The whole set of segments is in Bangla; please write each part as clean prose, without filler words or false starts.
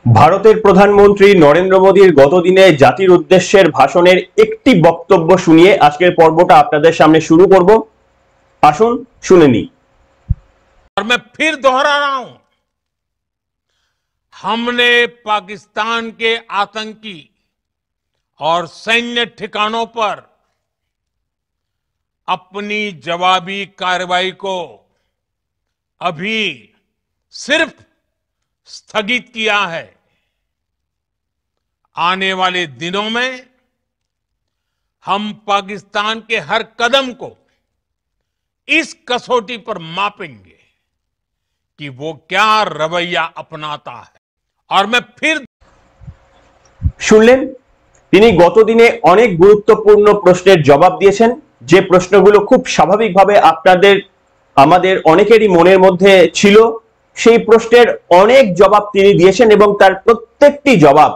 ভারতের প্রধানমন্ত্রী নরেন্দ্র মোদীর গতদিনে জাতির উদ্দেশ্যের ভাষণের একটি বক্তব্য শুনিয়ে আজকের পর্বটা আপনাদের সামনে শুরু করব। আসুন শুনে নিই। और मैं फिर दोहरा रहा हूं, हमने पाकिस्तान के आतंकी और सैन्य ठिकानों पर अपनी जवाबी कार्रवाई को अभी सिर्फ स्थगित किया है। आने वाले दिनों में हम पाकिस्तान के हर कदम को इस कसौटी पर मापेंगे कि वो क्या रवैया अपनाता है। और मैं फिर শুনলেন, তিনি গতদিনে অনেক গুরুত্বপূর্ণ প্রশ্নের জবাব দিয়েছেন, যে প্রশ্নগুলো খুব স্বাভাবিকভাবে আপনাদের আমাদের অনেকেরই মনের মধ্যে ছিল। সেই প্রশ্নের অনেক জবাব তিনি দিয়েছেন এবং তার প্রত্যেকটি জবাব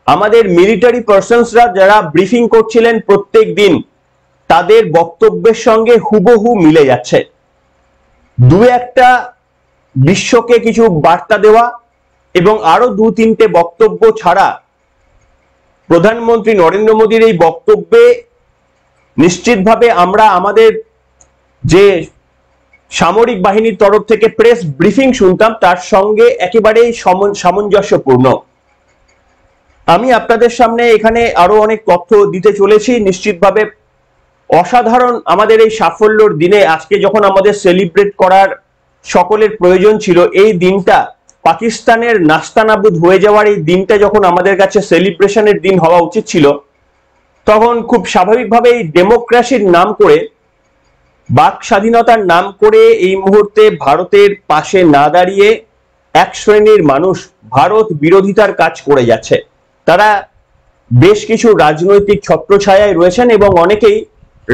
আমাদের মিলিটারি পার্সনসরা যারা ব্রিফিং করছিলেন প্রত্যেক দিন তাদের বক্তব্যের সঙ্গে হুবহু মিলে যাচ্ছে। দু একটা বিশ্বকে কিছু বার্তা দেওয়া এবং আরো দু তিনটে বক্তব্য ছাড়া প্রধানমন্ত্রী নরেন্দ্র মোদীর এই বক্তব্যে নিশ্চিতভাবে আমরা আমাদের যে সামরিক বাহিনীর তরফ থেকে প্রেস ব্রিফিং শুনতাম তার সঙ্গে একেবারেই সামঞ্জস্যপূর্ণ। আমি আপনাদের সামনে এখানে আরো অনেক তথ্য দিতে চলেছি। নিশ্চিতভাবে অসাধারণ আমাদের এই সাফল্যর দিনে আজকে যখন আমাদের সেলিব্রেট করার সকলের প্রয়োজন ছিল, এই দিনটা পাকিস্তানের নাস্তানাবুদ হয়ে যাওয়ার এই দিনটা যখন আমাদের কাছে সেলিব্রেশনের দিন হওয়া উচিত ছিল, তখন খুব স্বাভাবিকভাবে এই ডেমোক্রেসির নাম করে, বাক স্বাধীনতার নাম করে এই মুহূর্তে ভারতের পাশে না দাঁড়িয়ে এক শ্রেণীর মানুষ ভারত বিরোধিতার কাজ করে যাচ্ছে। তারা বেশ কিছু রাজনৈতিক ছত্রছায়ায় রয়েছেন এবং অনেকেই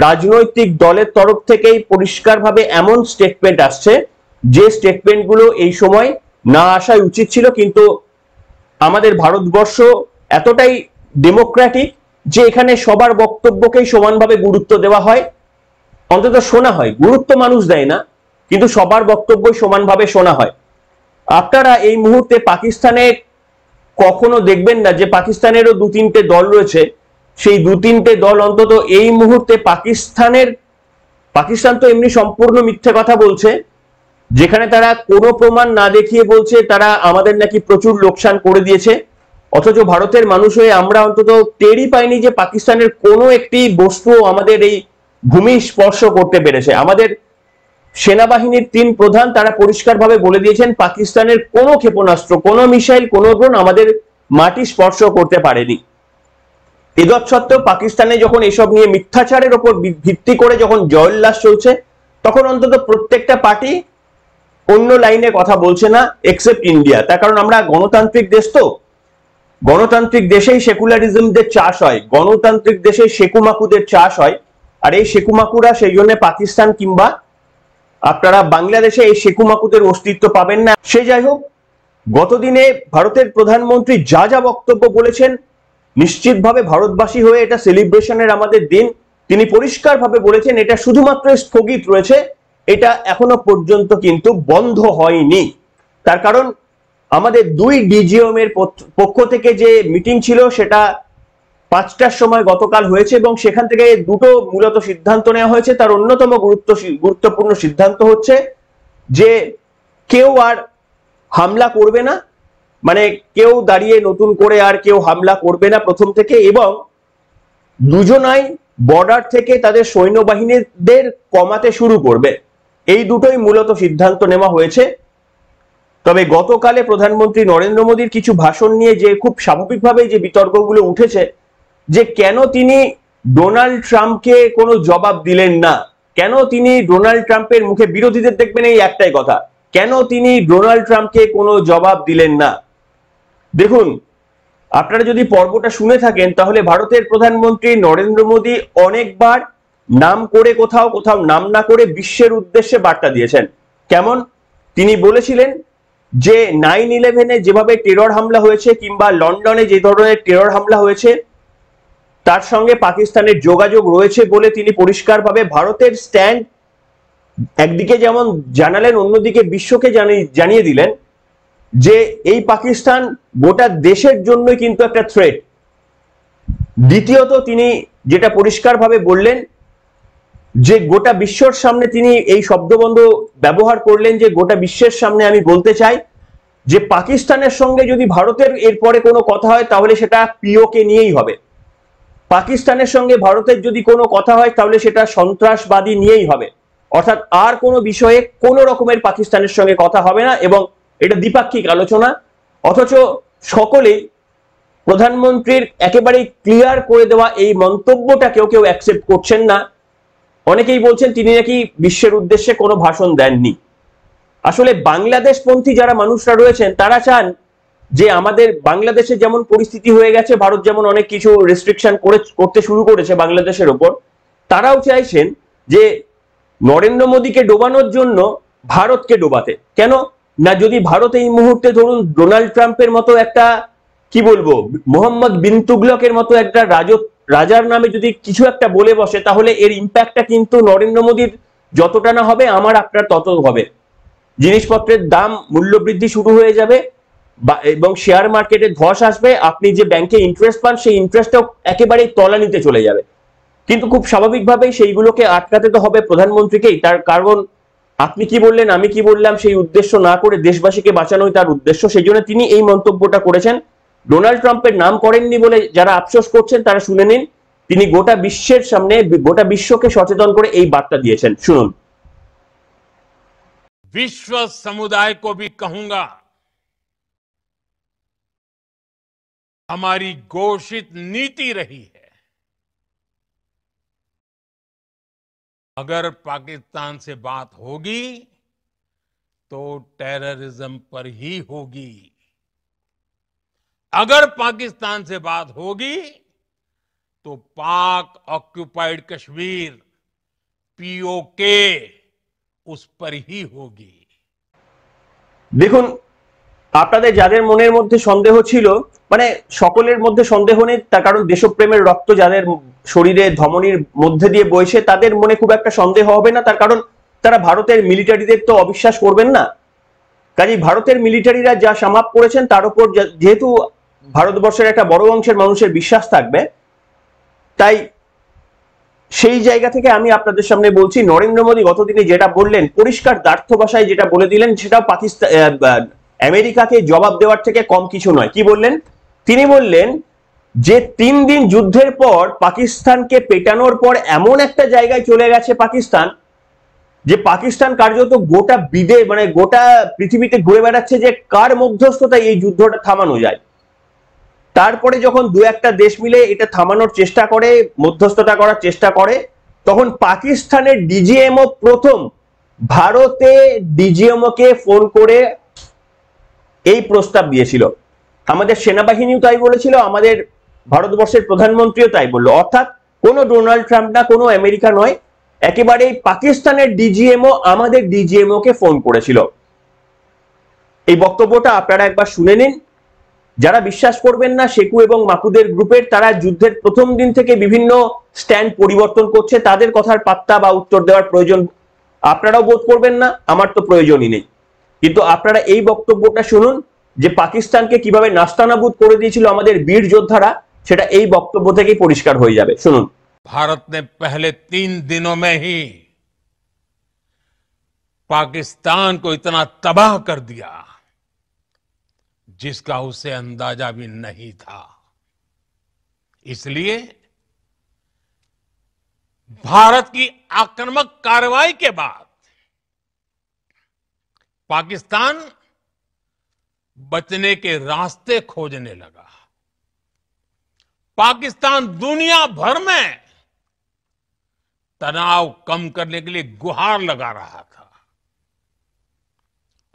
রাজনৈতিক দলের তরফ থেকেই পরিষ্কারভাবে এমন স্টেটমেন্ট আসছে যে স্টেটমেন্টগুলো এই সময় না আসাই উচিত ছিল। কিন্তু আমাদের ভারতবর্ষ এতটাই ডেমোক্রেটিক যে এখানে সবার বক্তব্যকেই সমানভাবে গুরুত্ব দেওয়া হয়, অন্তত শোনা হয়। গুরুত্ব মানুষ দেয় না, কিন্তু সবার বক্তব্যই সমানভাবে শোনা হয়। আপনারা এই মুহূর্তে পাকিস্তানে কখনো দেখবেন না যে পাকিস্তানেরও দু তিনটে দল রয়েছে, সেই দু তিনটে দল অন্তত এই মুহূর্তে পাকিস্তান তো এমনি সম্পূর্ণ মিথ্যে কথা বলছে, যেখানে তারা কোনো প্রমাণ না দেখিয়ে বলছে তারা আমাদের নাকি প্রচুর লোকসান করে দিয়েছে। অথচ ভারতের মানুষ হয়ে আমরা অন্তত টেরই পাইনি যে পাকিস্তানের কোনো একটি বস্তু আমাদের এই ভূমি স্পর্শ করতে পেরেছে। আমাদের সেনাবাহিনীর তিন প্রধান তারা পরিষ্কারভাবে বলে দিয়েছেন পাকিস্তানের কোনো ক্ষেপণাস্ত্র, কোনো মিসাইল, কোনো ড্রোন আমাদের মাটি স্পর্শ করতে পারেনি। এতৎসত্ত্বেও পাকিস্তানে যখন এসব নিয়ে মিথ্যাচারের উপর ভিত্তি করে যখন জয়োল্লাস চলছে, তখন অন্তত প্রত্যেকটা পার্টি অন্য লাইনে কথা বলছে না, এক্সেপ্ট ইন্ডিয়া। তার কারণ আমরা গণতান্ত্রিক দেশ, তো গণতান্ত্রিক দেশেই সেকুলারিজমদের চাষ হয়, গণতান্ত্রিক দেশে শেকুমাকুদের চাষ হয়। আর এই শেকুমাকুরা সেই জন্য পাকিস্তান কিংবা আপনারা বাংলাদেশে এই শেকুমাকুদের অস্তিত্ব পাবেন না। সে যাই হোক, গতদিনে ভারতের প্রধানমন্ত্রী যা যা বক্তব্য বলেছেন, নিশ্চিতভাবে ভারতবাসী হয়ে এটা সেলিব্রেশনের আমাদের দিন। তিনি পরিষ্কারভাবে বলেছেন এটা শুধুমাত্র স্থগিত রয়েছে, এটা এখনো পর্যন্ত কিন্তু বন্ধ হয়নি। তার কারণ আমাদের দুই ডিজিএম এর পক্ষ থেকে যে মিটিং ছিল সেটা 5টার সময় গতকাল হয়েছে এবং সেখান থেকে দুটো মূলত সিদ্ধান্ত নেওয়া হয়েছে। তার অন্যতম গুরুত্বপূর্ণ সিদ্ধান্ত হচ্ছে যে কেউ আর হামলা করবে না, মানে কেউ দাঁড়িয়ে নতুন করে আর কেউ হামলা করবে না প্রথম থেকে, এবং দুজনাই বর্ডার থেকে তাদের সৈন্যবাহিনীদের কমাতে শুরু করবে। এই দুটোই মূলত সিদ্ধান্ত নেওয়া হয়েছে। তবে গতকালে প্রধানমন্ত্রী নরেন্দ্র মোদীর কিছু ভাষণ নিয়ে যে খুব স্বাভাবিকভাবে যে বিতর্কগুলো উঠেছে, যে কেন তিনি ডোনাল্ড ট্রাম্পকে কোনো জবাব দিলেন না, কেন তিনি ডোনাল্ড ট্রাম্পের মুখে, বিরোধীদের দেখবেন এই একটাই কথা, কেন তিনি ডোনাল্ড ট্রাম্পকে কোনো জবাব দিলেন না। দেখুন, আপনারা যদি পর্বটা শুনে থাকেন তাহলে ভারতের প্রধানমন্ত্রী নরেন্দ্র মোদী অনেকবার নাম করে কোথাও কোথাও নাম না করে বিশ্বের উদ্দেশ্যে বার্তা দিয়েছেন। কেমন? তিনি বলেছিলেন যে 9/11-এ যেভাবে টেরর হামলা হয়েছে কিংবা লন্ডনে যে ধরনের টেরর হামলা হয়েছে তার সঙ্গে পাকিস্তানের যোগাযোগ রয়েছে বলে তিনি পরিষ্কারভাবে ভারতের স্ট্যান্ড একদিকে যেমন জানালেন, অন্যদিকে বিশ্বকে জানিয়ে দিলেন যে এই পাকিস্তান গোটা দেশের জন্যই কিন্তু একটা থ্রেট। দ্বিতীয়ত তিনি যেটা পরিষ্কারভাবে বললেন যে গোটা বিশ্বর সামনে তিনি এই শব্দবন্ধ ব্যবহার করলেন যে গোটা বিশ্বের সামনে আমি বলতে চাই যে পাকিস্তানের সঙ্গে যদি ভারতের এরপরে কোনো কথা হয় তাহলে সেটা পিওকে নিয়েই হবে। পাকিস্তানের সঙ্গে ভারতের যদি কোনো কথা হয় তাহলে সেটা সন্ত্রাসবাদী নিয়েই হবে, অর্থাৎ আর কোনো বিষয়ে কোনো রকমের পাকিস্তানের সঙ্গে কথা হবে না এবং এটা দ্বিপাক্ষিক আলোচনা। অথচ সকলেই প্রধানমন্ত্রীর একেবারেই ক্লিয়ার করে দেওয়া এই মন্তব্যটা কেউ কেউ অ্যাকসেপ্ট করছেন না। অনেকেই বলছেন তিনি নাকি বিশ্বের উদ্দেশ্যে কোনো ভাষণ দেননি। আসলে বাংলাদেশপন্থী যারা মানুষরা রয়েছেন তারা চান যে আমাদের বাংলাদেশে যেমন পরিস্থিতি হয়ে গেছে, ভারত যেমন অনেক কিছু রেস্ট্রিকশন করতে শুরু করেছে বাংলাদেশের ওপর, তারাও চাইছেন যে নরেন্দ্র মোদীকে ডোবানোর জন্য ভারতকে ডোবাতে। কেন না, যদি ভারত এই মুহূর্তে ধরুন ডোনাল্ড ট্রাম্পের মতো একটা কি বলবো মোহাম্মদ বিন তুগলকের মতো একটা রাজার নামে যদি কিছু একটা বলে বসে তাহলে এর ইম্প্যাক্টটা কিন্তু নরেন্দ্র মোদীর যতটা না হবে আমার আপনার তত হবে। জিনিসপত্রের দাম মূল্যবৃদ্ধি শুরু হয়ে যাবে এবং শেয়ার মার্কেটে ধস আসবে, আপনি যে ব্যাংকে ইন্টারেস্ট পান সেই ইন্টারেস্টটাও একেবারেই তলানিতে চলে যাবে। কিন্তু খুব স্বাভাবিকভাবেই সেইগুলোকে আটকাতে তো হবে প্রধানমন্ত্রীকেই, তার কারণ আপনি কি বললেন আমি কি বললাম সেই উদ্দেশ্য না করে দেশবাসীকে বাঁচানোই তার উদ্দেশ্য। সেই জন্য তিনি এই মন্তব্যটা করেছেন। ডোনাল্ড ট্রাম্পের নাম করেননি বলে যারা আফসোস করছেন তারা শুনে নিন, তিনি গোটা বিশ্বের সামনে গোটা বিশ্বকে সচেতন করে এই বার্তা দিয়েছেন। শুনুন। विश्व समुदाय को भी कहूंगा, हमारी घोषित नीति रही है, अगर पाकिस्तान से बात होगी तो टेररिज्म पर ही होगी। अगर पाकिस्तान से बात होगी तो पाक ऑक्युपाइड कश्मीर पीओके उस पर ही होगी। দেখুন, আপনাদের যাদের মনের মধ্যে সন্দেহ ছিল, মানে সকলের মধ্যে সন্দেহ নেই, তার কারণ দেশপ্রেমের রক্ত যাদের শরীরে ধমনির মধ্যে দিয়ে বইছে তাদের মনে খুব একটা সন্দেহ হবে না, তার কারণ তারা ভারতের মিলিটারিদের তো অবিশ্বাস করবেন না। কাজেই ভারতের মিলিটারিরা যা সামাপ করেছেন তার উপর যেহেতু ভারতবর্ষের একটা বড় অংশের মানুষের বিশ্বাস থাকবে, তাই সেই জায়গা থেকে আমি আপনাদের সামনে বলছি নরেন্দ্র মোদী গতদিনে যেটা বললেন পরিষ্কার দ্ব্যর্থ ভাষায় যেটা বলে দিলেন সেটাও পাকিস্তান আমেরিকাকে জবাব দেওয়ার থেকে কম কিছু নয়। কি বললেন? তিনি বললেন যে 3 দিন যুদ্ধের পর পাকিস্তানকে পেটানোর পর এমন একটা জায়গায় চলে গেছে পাকিস্তান যে পাকিস্তান কার্যত গোটা মানে গোটা পৃথিবীতে ঘুরে বেড়াচ্ছে যে কার মধ্যস্থতায় এই যুদ্ধটা থামানো যায়। তারপরে যখন দু একটা দেশ মিলে এটা থামানোর চেষ্টা করে, মধ্যস্থতা করার চেষ্টা করে, তখন পাকিস্তানের ডিজিএমও প্রথম ভারতে ডিজিএমও কে ফোন করে এই প্রস্তাব দিয়েছিল। আমাদের সেনাবাহিনীও তাই বলেছিল, আমাদের ভারতবর্ষের প্রধানমন্ত্রীও তাই বলল। অর্থাৎ কোনো ডোনাল্ড ট্রাম্প না, কোনো আমেরিকা নয়, একেবারে পাকিস্তানের ডিজিএমও আমাদের ডিজিএমও কে ফোন করেছিল। এই বক্তব্যটা আপনারা একবার শুনে নিন। যারা বিশ্বাস করবেন না শেকু এবং মাকুদের গ্রুপের, তারা যুদ্ধের প্রথম দিন থেকে বিভিন্ন স্ট্যান্ড পরিবর্তন করছে, তাদের কথার পাত্তা বা উত্তর দেওয়ার প্রয়োজন আপনারাও বোধ করবেন না, আমার তো প্রয়োজনই নেই। কিন্তু আপনারা এই বক্তব্যটা শুনুন যে পাকিস্তানকে কিভাবে নাস্তানাবুদ করে দিয়েছিল আমাদের বীর যোদ্ধারা, সেটা এই বক্তব্য থেকেই পরিষ্কার হয়ে যাবে। শুনুন। भारत ने पहले 3 दिनों में ही पाकिस्तान को इतना तबाह कर दिया जिसका उसे अंदाजा भी नहीं था। इसलिए भारत की आक्रामक कार्रवाई के बाद पाकिस्तान बचने के रास्ते खोजने लगा। पाकिस्तान दुनिया भर में तनाव कम करने के लिए गुहार लगा रहा था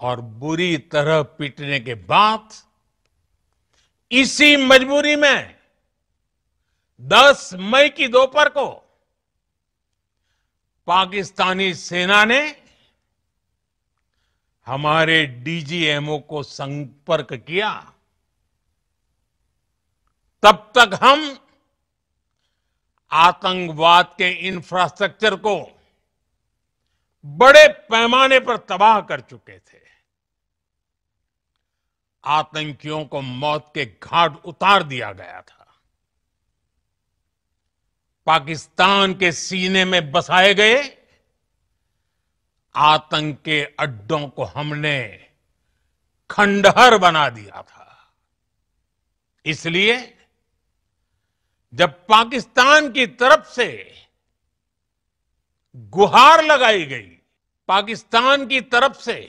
और बुरी तरह पीटने के बाद इसी मजबूरी में 10 मई की दोपहर को पाकिस्तानी सेना ने हमारे डीजीएमओ को संपर्क किया। तब तक हम आतंकवाद के इंफ्रास्ट्रक्चर को बड़े पैमाने पर तबाह कर चुके थे। आतंकियों को मौत के घाट उतार दिया गया था। पाकिस्तान के सीने में बसाए गए आतंक के अड्डों को हमने खंडहर बना दिया था। इसलिए जब पाकिस्तान की तरफ से गुहार लगाई गई, पाकिस्तान की तरफ से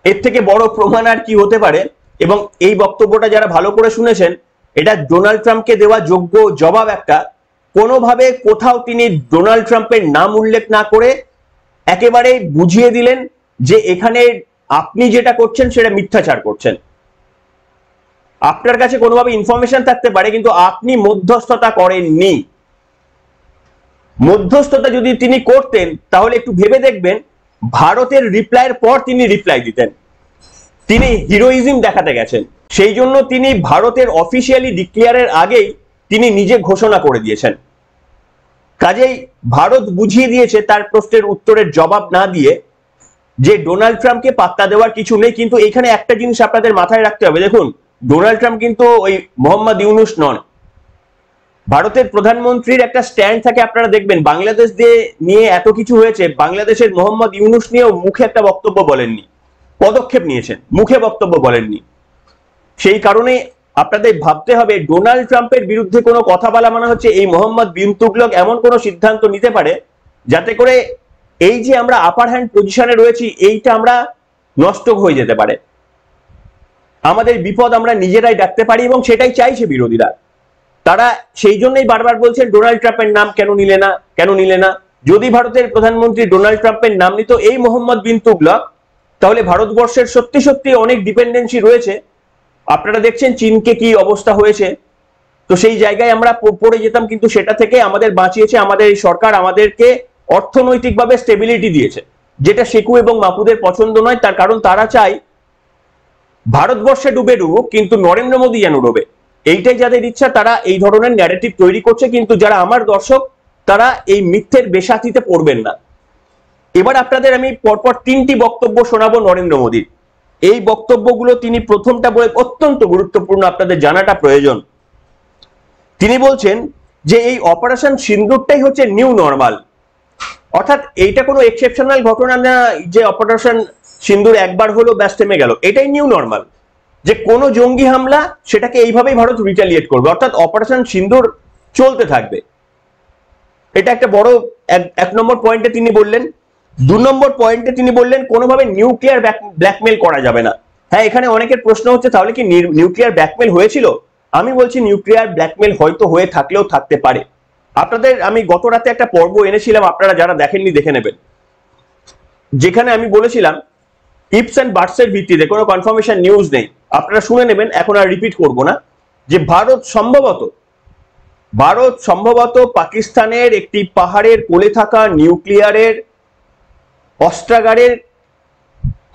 এর থেকে বড় প্রমাণ আর কি হতে পারে। এবং এই বক্তব্যটা যারা ভালো করে শুনেছেন, এটা ডোনাল্ড ট্রাম্পকে দেওয়া যোগ্য জবাব একটা। কোনোভাবে কোথাও তিনি ডোনাল্ড ট্রাম্পের নাম উল্লেখ না করে একেবারে বুঝিয়ে দিলেন যে এখানে আপনি যেটা করছেন সেটা মিথ্যাচার করছেন। আপনার কাছে কোনোভাবে ইনফরমেশন থাকতে পারে, কিন্তু আপনি মধ্যস্থতা করেননি। মধ্যস্থতা যদি তিনি করতেন তাহলে একটু ভেবে দেখবেন, ভারতের রিপ্লাইয়ের পর তিনি রিপ্লাই দিতেন। তিনি হিরোইজম দেখাতে গেছেন, সেই জন্য তিনি ভারতের অফিসিয়ালি ডিক্লেয়ারের আগেই তিনি নিজে ঘোষণা করে দিয়েছেন। কাজেই ভারত বুঝিয়ে দিয়েছে তার প্রশ্নের উত্তরের জবাব না দিয়ে যে ডোনাল্ড ট্রাম্পকে পাত্তা দেওয়ার কিছু নেই। কিন্তু এখানে একটা জিনিস আপনাদের মাথায় রাখতে হবে, দেখুন ডোনাল্ড ট্রাম্প কিন্তু ওই মোহাম্মদ ইউনুস নন। ভারতের প্রধানমন্ত্রীর একটা স্ট্যান্ড থাকে, আপনারা দেখবেন বাংলাদেশ নিয়ে এত কিছু হয়েছে, বাংলাদেশের মোহাম্মদ ইউনুস নিয়েও মুখে একটা বক্তব্য বলেননি, পদক্ষেপ নিয়েছেন, মুখে বক্তব্য বলেননি। সেই কারণে আপনাদের ভাবতে হবে ডোনাল্ড ট্রাম্পের বিরুদ্ধে কোনো কথা বলা মানে হচ্ছে এই মোহাম্মদ বিন তুগলক এমন কোনো সিদ্ধান্ত নিতে পারে যাতে করে এই যে আমরা আপার হ্যান্ড পজিশনে রয়েছি এইটা আমরা নষ্ট হয়ে যেতে পারে। আমাদের বিপদ আমরা নিজেরাই ডাকতে পারি এবং সেটাই চাইছে বিরোধীরা। তারা সেই জন্যই বারবার বলছেন ডোনাল্ড ট্রাম্পের নাম কেন নিলে না, কেন নিলে না। যদি ভারতের প্রধানমন্ত্রী ডোনাল্ড ট্রাম্পের নাম নিত এই মোহাম্মদ বিন তুগলক, তাহলে ভারতবর্ষের সত্যি সত্যি অনেক ডিপেন্ডেন্সি রয়েছে। আপনারা দেখছেন চীনকে কি অবস্থা হয়েছে, তো সেই জায়গায় আমরা পড়ে যেতাম। কিন্তু সেটা থেকে আমাদের বাঁচিয়েছে আমাদের এই সরকার, আমাদেরকে অর্থনৈতিকভাবে স্টেবিলিটি দিয়েছে, যেটা শেকু এবং মাপুদের পছন্দ নয়। তার কারণ তারা চায় ভারতবর্ষে ডুবে ডুবুক কিন্তু নরেন্দ্র মোদী যেন ডুবে। এইটাই যাদের ইচ্ছা, তারা এই ধরনের ন্যারেটিভ তৈরি করছে। কিন্তু যারা আমার দর্শক তারা এই মিথ্যের বেসাতিতে পড়বেন না। এবার আপনাদের আমি পরপর তিনটি বক্তব্য শোনাবো নরেন্দ্র মোদীর। এই বক্তব্যগুলো তিনি প্রথমটা বলে অত্যন্ত গুরুত্বপূর্ণ, আপনাদের জানাটা প্রয়োজন। তিনি বলছেন যে এই অপারেশন সিন্দুরটাই হচ্ছে নিউ নর্মাল, অর্থাৎ এইটা কোনো এক্সেপশনাল ঘটনা না যে অপারেশন সিন্দুর একবার হলো ব্যাস থেমে গেল। এটাই নিউ নর্মাল, যে কোনো জঙ্গি হামলা সেটাকে এইভাবেই ভারত রিটালিয়েট করবে, অর্থাৎ অপারেশন সিন্দুর চলতে থাকবে। এটা একটা বড় এক নম্বর পয়েন্টে তিনি বললেন। দু নম্বর পয়েন্টে তিনি বললেন কোনোভাবে নিউক্লিয়ার ব্ল্যাকমেল করা যাবে না। হ্যাঁ, এখানে অনেকের প্রশ্ন হচ্ছে তাহলে কি নিউক্লিয়ার ব্ল্যাকমেল হয়েছিল? আমি বলছি নিউক্লিয়ার ব্ল্যাকমেল হয়তো হয়ে থাকলেও থাকতে পারে। আপনাদের আমি গত রাতে একটা পর্ব এনেছিলাম, আপনারা যারা দেখেননি দেখে নেবেন, যেখানে আমি বলেছিলাম ইপস অ্যান্ড বার্ডস এর ভিত্তিতে কোনো কনফার্মেশন নিউজ নেই, আপনারা শুনে নেবেন, এখন আর রিপিট করব না, যে ভারত সম্ভবত পাকিস্তানের একটি পাহাড়ের কোলে থাকা নিউক্লিয়ারের অস্ত্রাগারের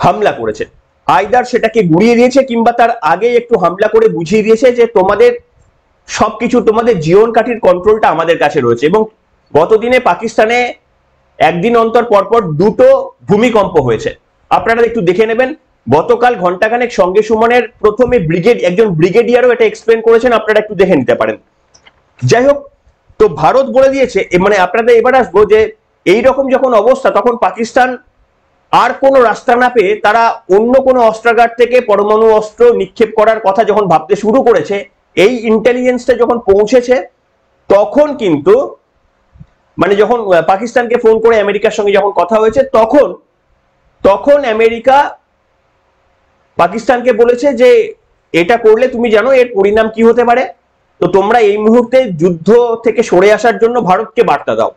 হামলা করেছে। আইদার সেটাকে গুড়িয়ে দিয়েছে কিংবা তার আগে একটু হামলা করে বুঝিয়ে দিয়েছে যে তোমাদের সবকিছু, তোমাদের জীবন কাঠির কন্ট্রোলটা আমাদের কাছে রয়েছে। এবং গতদিনে পাকিস্তানে একদিন অন্তর পরপর দুটো ভূমিকম্প হয়েছে, আপনারা একটু দেখে নেবেন। গতকাল ঘন্টাখানেক সঙ্গে সুমনের প্রথমে একজন ব্রিগেডিয়ারও এটা এক্সপ্লেন করেছেন, আপনারা একটু দেখে নিতে পারেন। যাই হোক, তো ভারত বলে দিয়েছে, মানে আপনাদের এবার আসবো যে এইরকম যখন অবস্থা, তখন পাকিস্তান আর কোনো রাস্তা না পেয়ে তারা অন্য কোনো অস্ত্রাগার থেকে পরমাণু অস্ত্র নিক্ষেপ করার কথা যখন ভাবতে শুরু করেছে, এই ইন্টেলিজেন্সটা যখন পৌঁছেছে, তখন কিন্তু মানে যখন পাকিস্তানকে ফোন করে আমেরিকার সঙ্গে যখন কথা হয়েছে, তখন আমেরিকা পাকিস্তানকে বলেছে যে এটা করলে তুমি জানো এর পরিণাম কি হতে পারে, তো তোমরা এই মুহূর্তে যুদ্ধ থেকে সরে আসার জন্য ভারতকে বার্তা দাও।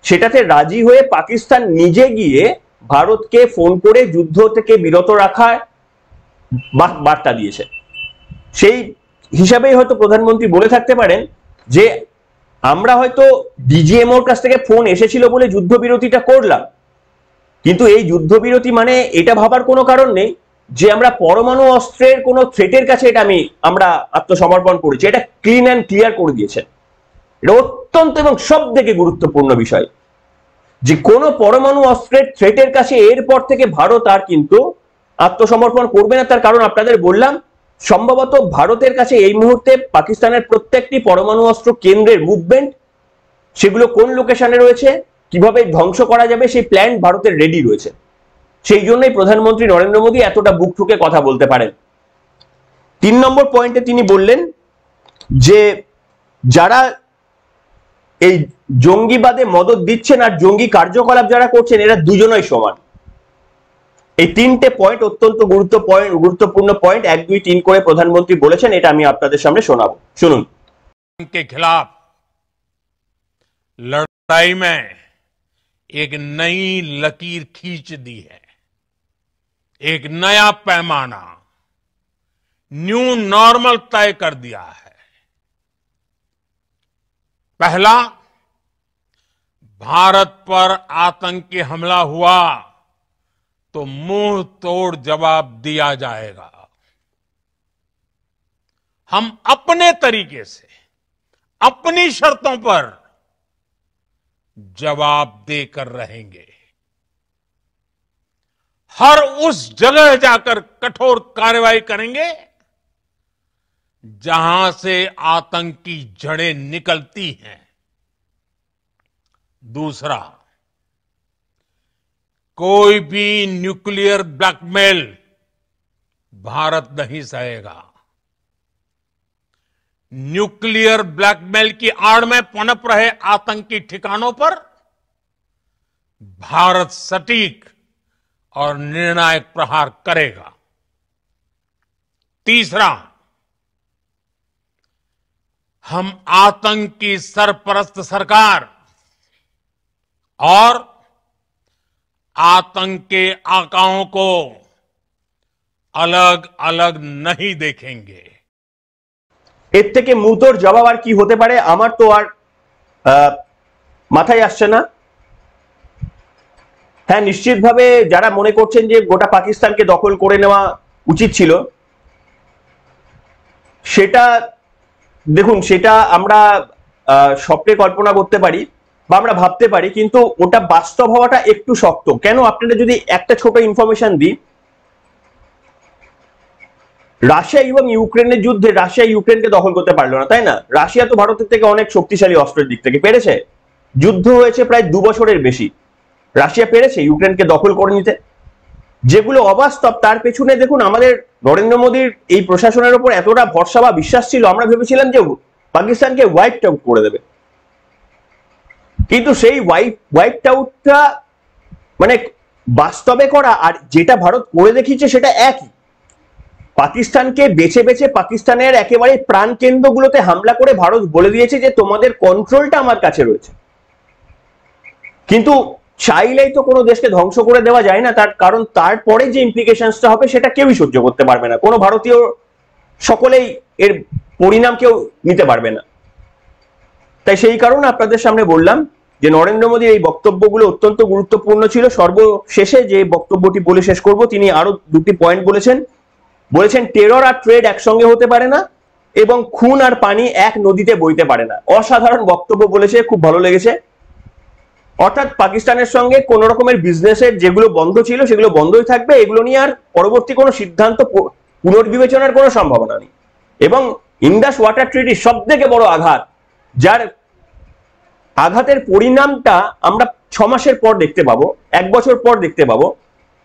সেটাতে রাজি হয়ে পাকিস্তান নিজে গিয়ে ভারতকে ফোন করে যুদ্ধ থেকে বিরত রাখার বার্তা দিয়েছে। সেই হিসাবেই হয়তো প্রধানমন্ত্রী বলে থাকতে পারেন যে আমরা হয়তো ডিজিএমওর কাছ থেকে ফোন এসেছিল বলে যুদ্ধবিরতিটা করলাম, কিন্তু এই যুদ্ধবিরতি মানে এটা ভাবার কোনো কারণ নেই যে আমরা পরমাণু অস্ত্রের কোনো থ্রেটের কাছে আমরা আত্মসমর্পণ করেছি। এটা ক্লিন অ্যান্ড ক্লিয়ার করে দিয়েছেন। এটা অত্যন্ত এবং সব থেকে গুরুত্বপূর্ণ বিষয় যে কোনো পরমাণু অস্ত্রের থ্রেটের কাছে এরপর থেকে ভারত আর কিন্তু আত্মসমর্পণ করবে না, তার কারণ আপনাদের বললাম সম্ভবত ভারতের কাছে এই মুহূর্তে পাকিস্তানের প্রত্যেকটি পরমাণু অস্ত্র কেন্দ্রের মুভমেন্ট, সেগুলো কোন লোকেশনে রয়েছে, কিভাবে ধ্বংস করা যাবে সেই প্ল্যান ভারতের রেডি রয়েছে। সেই জন্যই প্রধানমন্ত্রী নরেন্দ্র মোদী এতটা বুক ঠুকে কথা বলতে পারেন। 3 নম্বর পয়েন্টে তিনি বললেন যে যারা এই জঙ্গিবাদে মদত দিচ্ছেন আর জঙ্গি কার্যকলাপ যারা করছেন এরা দুজনই সমান। এই 3টে পয়েন্ট অত্যন্ত গুরুত্বপূর্ণ পয়েন্ট, 1, 2, 3 করে প্রধানমন্ত্রী বলেছেন, এটা আমি আপনাদের সামনে শোনাবো, শুনুন। के खिलाफ लड़ाई में एक नई लकीर खींच दी है, एक नया पैमाना, न्यू नॉर्मल तय कर दिया है। पहला, भारत पर आतंकी हमला हुआ तो मुंह तोड़ जवाब दिया जाएगा। हम अपने तरीके से अपनी शर्तों पर जवाब देकर रहेंगे। हर उस जगह जाकर कठोर कार्रवाई करेंगे जहां से आतंकी जड़ें निकलती हैं। दूसरा, कोई भी न्यूक्लियर ब्लैकमेल भारत नहीं सहेगा। न्यूक्लियर ब्लैकमेल की आड़ में पनप रहे आतंकी ठिकानों पर भारत सटीक और निर्णायक प्रहार करेगा। तीसरा, हम आतंक की सरपरस्त सरकार और आतंक के आकाओं को अलग अलग नहीं देखेंगे। এর থেকে মুতোর জবাব আর কি হতে পারে আমার তো আর মাথায় আসছে না। হ্যাঁ, নিশ্চিতভাবে যারা মনে করছেন যে গোটা পাকিস্তানকে দখল করে নেওয়া উচিত ছিল, সেটা দেখুন, সেটা আমরা স্বপ্নে কল্পনা করতে পারি বা আমরা ভাবতে পারি, কিন্তু ওটা বাস্তব হওয়াটা একটু শক্ত। কেন, আপনারা যদি একটা ছোট ইনফরমেশন দিই, রাশিয়া এবং ইউক্রেনের যুদ্ধে রাশিয়া ইউক্রেনকে দখল করতে পারলো না, তাই না? রাশিয়া তো ভারতের থেকে অনেক শক্তিশালী অস্ত্রের দিক থেকে পেরেছে। যুদ্ধ হয়েছে প্রায় 2 বছরের বেশি, রাশিয়া পেরেছে ইউক্রেনকে দখল করে নিতে। যেগুলো অবাস্তব, তার পেছনে দেখুন আমাদের নরেন্দ্র মোদীর এই প্রশাসনের উপর এতটা ভরসা বা বিশ্বাস ছিল, আমরা ভেবেছিলাম যে পাকিস্তানকে ওয়াইপ আউট করে দেবে, কিন্তু সেই ওয়াইপ আউটটা মানে বাস্তবে করা আর যেটা ভারত করে দেখিয়েছে সেটা একই। পাকিস্তানকে বেছে বেছে পাকিস্তানের একেবারে প্রাণ কেন্দ্রগুলোতে হামলা করে ভারত বলে দিয়েছে যে তোমাদের কন্ট্রোলটা আমার কাছে রয়েছে। কিন্তু চাইলেই তো কোনো দেশকে ধ্বংস করে দেওয়া যায় না, তার কারণ তারপরে যে ইমপ্লিকেশনসটা হবে সেটা কেউই সহ্য করতে পারবে না, কোনো ভারতীয় সকলেই এর পরিণাম কেউ নিতে পারবে না। তাই সেই কারণে আপনাদের সামনে বললাম যে নরেন্দ্র মোদীর এই বক্তব্যগুলো অত্যন্ত গুরুত্বপূর্ণ ছিল। সর্বশেষে যে বক্তব্যটি বলে শেষ করব, তিনি আরো 2টি পয়েন্ট বলেছেন। টেরর আর ট্রেড একসঙ্গে হতে পারে না এবং খুন আর পানি এক নদীতে বইতে পারে না। অসাধারণ বক্তব্য বলেছে, খুব ভালো লেগেছে। অর্থাৎ পাকিস্তানের সঙ্গে কোন রকমের বিজনেসের যেগুলো বন্ধ ছিল সেগুলো বন্ধই থাকবে, এগুলো নিয়ে আর পরবর্তী কোনো সিদ্ধান্ত পুনর্বিবেচনার কোনো সম্ভাবনা নেই। এবং ইন্দাস ওয়াটার ট্রিটি সব থেকে বড় আঘাত, যার আঘাতের পরিণামটা আমরা 6 মাসের পর দেখতে পাবো, 1 বছর পর দেখতে পাবো,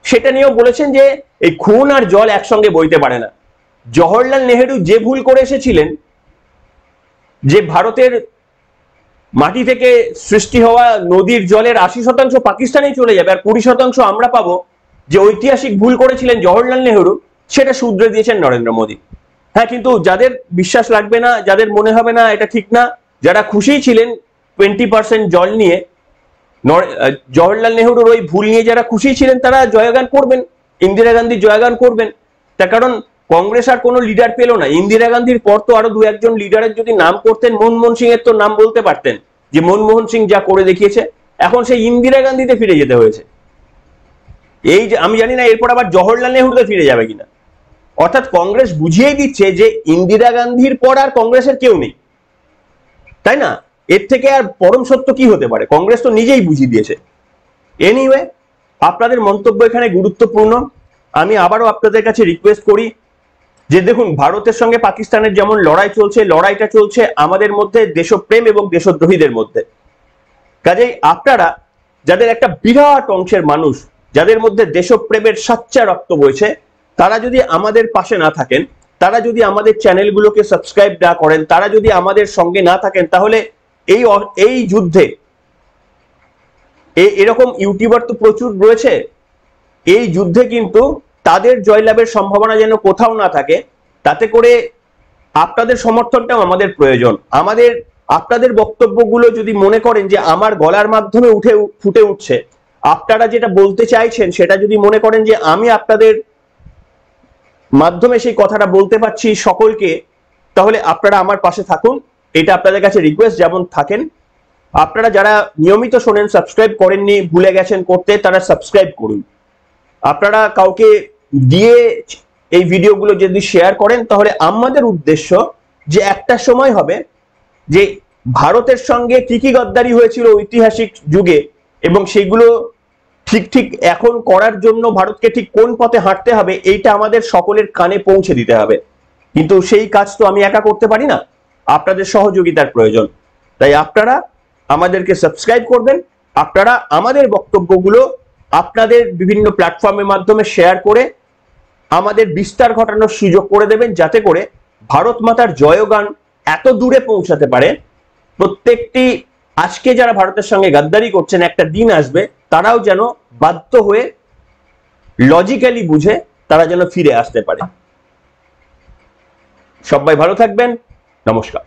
সেটা নিয়েও বলেছেন যে এই খুন আর জল একসঙ্গে বইতে পারে না। জওহরলাল নেহেরু যে ভুল করে এসেছিলেন, যে ভারতের মাটি থেকে সৃষ্টি হওয়া নদীর জলের 80% পাকিস্তানেই চলে যাবে আর 20% আমরা পাবো, যে ঐতিহাসিক ভুল করেছিলেন জওহরলাল নেহেরু, সেটা শুধরে দিয়েছেন নরেন্দ্র মোদী। হ্যাঁ, কিন্তু যাদের বিশ্বাস লাগবে না, যাদের মনে হবে না এটা ঠিক না, যারা খুশি ছিলেন 20% জল নিয়ে, জওহরলাল নেহেরুর ওই ভুল নিয়ে যারা খুশি ছিলেন, তারা জয়গান করবেন, ইন্দিরা গান্ধী জয়গান করবেন। তার কারণ কংগ্রেস আর কোনো লিডার পেল না। ইন্দিরা গান্ধীর পর তো আরো 2-1জন লিডারের যদি নাম করতেন, মনমোহন সিং এর তো নাম বলতে পারতেন, যে মনমোহন সিং যা করে দেখিয়েছে। এখন সেই ইন্দিরা গান্ধীতে ফিরে যেতে হয়েছে। এই যে আমি জানি না এরপর আবার জওহরলাল নেহেরুতে ফিরে যাবে কিনা। অর্থাৎ কংগ্রেস বুঝিয়ে দিচ্ছে যে ইন্দিরা গান্ধীর পর আর কংগ্রেসের কেউ নেই, তাই না? এর থেকে আর পরম সত্য কি হতে পারে? কংগ্রেস তো নিজেই বুঝিয়ে দিয়েছে। এনিওয়ে, আপনাদের মন্তব্য এখানে গুরুত্বপূর্ণ। আমি আবারও আপনাদের কাছে রিকোয়েস্ট করি যে দেখুন, ভারতের সঙ্গে পাকিস্তানের যেমন লড়াই চলছে, লড়াইটা চলছে আমাদের মধ্যে দেশপ্রেম এবং দেশদ্রোহীদের মধ্যে। কাজেই আপনারা যাদের একটা বিরাট অংশের মানুষ, যাদের মধ্যে দেশপ্রেমের সাচ্চা রক্ত বইছে, তারা যদি আমাদের পাশে না থাকেন, তারা যদি আমাদের চ্যানেলগুলোকে সাবস্ক্রাইব না করেন, তারা যদি আমাদের সঙ্গে না থাকেন, তাহলে এই যুদ্ধে এরকম ইউটিউবার তো প্রচুর রয়েছে, এই যুদ্ধে কিন্তু তাদের জয়লাভের সম্ভাবনা যেন কোথাও না থাকে। তাতে করে আপনাদের সমর্থনটাও আমাদের প্রয়োজন। আপনাদের বক্তব্যগুলো যদি মনে করেন যে আমার গলার মাধ্যমে ফুটে উঠছে, আপনারা যেটা বলতে চাইছেন সেটা যদি মনে করেন যে আমি আপনাদের মাধ্যমে সেই কথাটা বলতে পারছি সকলকে, তাহলে আপনারা আমার পাশে থাকুন। এটা আপনাদের কাছে রিকোয়েস্ট। যেমন থাকেন আপনারা যারা নিয়মিত শোনেন, সাবস্ক্রাইব করেননি, ভুলে গেছেন করতে, তারা সাবস্ক্রাইব করুন। আপনারা কাউকে দিয়ে এই ভিডিওগুলো যদি শেয়ার করেন, তাহলে আমাদের উদ্দেশ্য যে একটা সময় হবে যে ভারতের সঙ্গে কি কি গদ্দারি হয়েছিল ঐতিহাসিক যুগে, এবং সেগুলো ঠিক এখন করার জন্য ভারতকে ঠিক কোন পথে হাঁটতে হবে, এইটা আমাদের সকলের কানে পৌঁছে দিতে হবে। কিন্তু সেই কাজ তো আমি একা করতে পারি না, আপনাদের সহযোগিতার প্রয়োজন। তাই আপনারা আমাদেরকে সাবস্ক্রাইব করবেন, আপনারা আমাদের বক্তব্যগুলো আপনাদের বিভিন্ন প্ল্যাটফর্মের মাধ্যমে শেয়ার করে আমাদের বিস্তার ঘটানোর সুযোগ করে দেবেন, যাতে করে ভারত মাতার জয়গান এত দূরে পৌঁছাতে পারে। প্রত্যেকটি আজকে যারা ভারতের সঙ্গে গাদ্দারি করছেন, একটা দিন আসবে তারাও যেন বাধ্য হয়ে লজিক্যালি বুঝে তারা যেন ফিরে আসতে পারে। সবাই ভালো থাকবেন। নমস্কার।